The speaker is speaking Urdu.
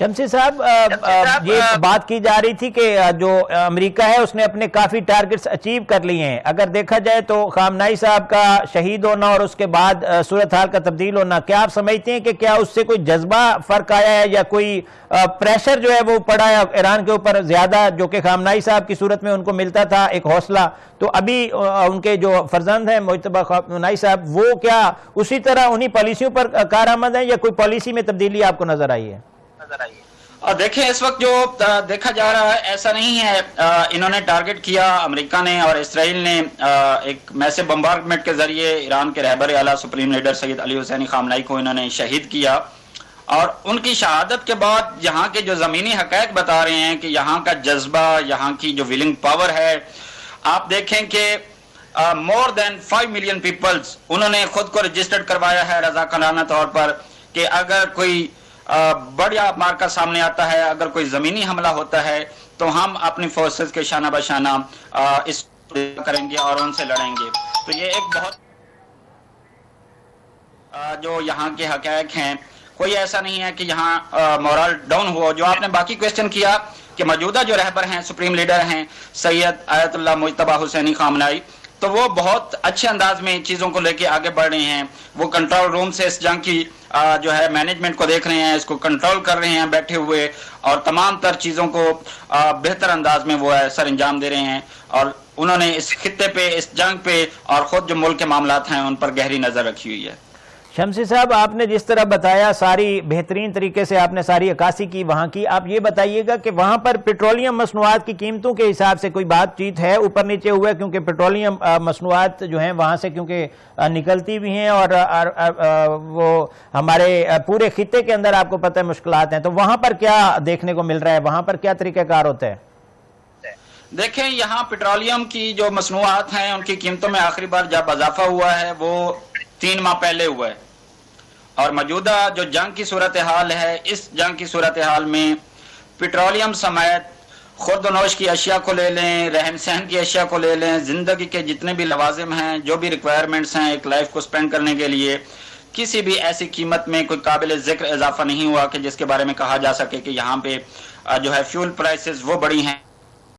شمسی صاحب یہ بات کی جا رہی تھی کہ جو امریکہ ہے اس نے اپنے کافی ٹارگٹس اچیو کر لیے ہیں. اگر دیکھا جائے تو خامنائی صاحب کا شہید ہونا اور اس کے بعد صورتحال کا تبدیل ہونا، کیا آپ سمجھتے ہیں کہ کیا اس سے کوئی جذبہ فرق آیا ہے یا کوئی پریشر جو ہے وہ پڑا ہے ایران کے اوپر زیادہ، جو کہ خامنائی صاحب کی صورت میں ان کو ملتا تھا ایک حوصلہ، تو ابھی ان کے جو فرزند ہیں مجتبیٰ خامنائی صاحب، وہ کیا اسی طرح انہی پالیسیوں پر کارآمد ہیں یا کوئی پالیسی میں تبدیلی آپ کو نظر آئی ہے؟ اور دیکھیں اس وقت جو دیکھا جا رہا ہے ایسا نہیں ہے. انہوں نے ٹارگٹ کیا، امریکہ نے اور اسرائیل نے ایک میسو بمبارڈمنٹ کے ذریعے ایران کے رہبر اعلیٰ سپریم لیڈر سید علی حسینی خامنائی کو انہوں نے شہید کیا. اور ان کی شہادت کے بعد یہاں کے جو زمینی حقائق بتا رہے ہیں کہ یہاں کا جذبہ، یہاں کی جو ولنگ پاور ہے، آپ دیکھیں کہ مور دین 5 ملین پیپلز انہوں نے خود کو رجسٹرڈ کروایا ہے رضاکارانہ طور پر کہ اگر کوئی بڑا مارکا سامنے آتا ہے، اگر کوئی زمینی حملہ ہوتا ہے تو ہم اپنی فورسز کے شانہ بشانہ اس کریں گے اور ان سے لڑیں گے. تو یہ ایک بہت جو یہاں کے حقائق ہیں، کوئی ایسا نہیں ہے کہ یہاں مورال ڈاؤن ہوا. جو آپ نے باقی کویسچن کیا کہ موجودہ جو رہبر ہیں، سپریم لیڈر ہیں سید آیت اللہ مجتبیٰ حسینی خامنائی، تو وہ بہت اچھے انداز میں چیزوں کو لے کے آگے بڑھ رہے ہیں. وہ کنٹرول روم سے اس جنگ کی جو ہے مینجمنٹ کو دیکھ رہے ہیں، اس کو کنٹرول کر رہے ہیں بیٹھے ہوئے، اور تمام تر چیزوں کو بہتر انداز میں وہ سر انجام دے رہے ہیں. اور انہوں نے اس خطے پہ، اس جنگ پہ اور خود جو ملک کے معاملات ہیں ان پر گہری نظر رکھی ہوئی ہے. شمسی صاحب، آپ نے جس طرح بتایا، ساری بہترین طریقے سے آپ نے ساری عکاسی کی وہاں کی، آپ یہ بتائیے گا کہ وہاں پر پیٹرولیم مصنوعات کی قیمتوں کے حساب سے کوئی بات چیت ہے اوپر نیچے ہوا؟ کیونکہ پیٹرولیم مصنوعات جو ہیں وہاں سے کیونکہ نکلتی بھی ہیں اور وہ ہمارے پورے خطے کے اندر آپ کو پتہ ہے مشکلات ہیں، تو وہاں پر کیا دیکھنے کو مل رہا ہے؟ وہاں پر کیا طریقہ کار ہوتا ہے؟ دیکھیں، یہاں پیٹرولیم کی جو مصنوعات ہیں ان کی قیمتوں میں آخری بار جب اضافہ ہوا ہے وہ 3 ماہ پہلے ہوا ہے. اور موجودہ جو جنگ کی صورتحال ہے، اس جنگ کی صورتحال میں پیٹرولیم سمیت خورد و نوش کی اشیاء کو لے لیں، رہن سہن کی اشیاء کو لے لیں، زندگی کے جتنے بھی لوازم ہیں، جو بھی ریکوائرمنٹس ہیں ایک لائف کو سپینڈ کرنے کے لیے، کسی بھی ایسی قیمت میں کوئی قابل ذکر اضافہ نہیں ہوا کہ جس کے بارے میں کہا جا سکے کہ یہاں پہ جو ہے فیول پرائسز وہ بڑی ہیں.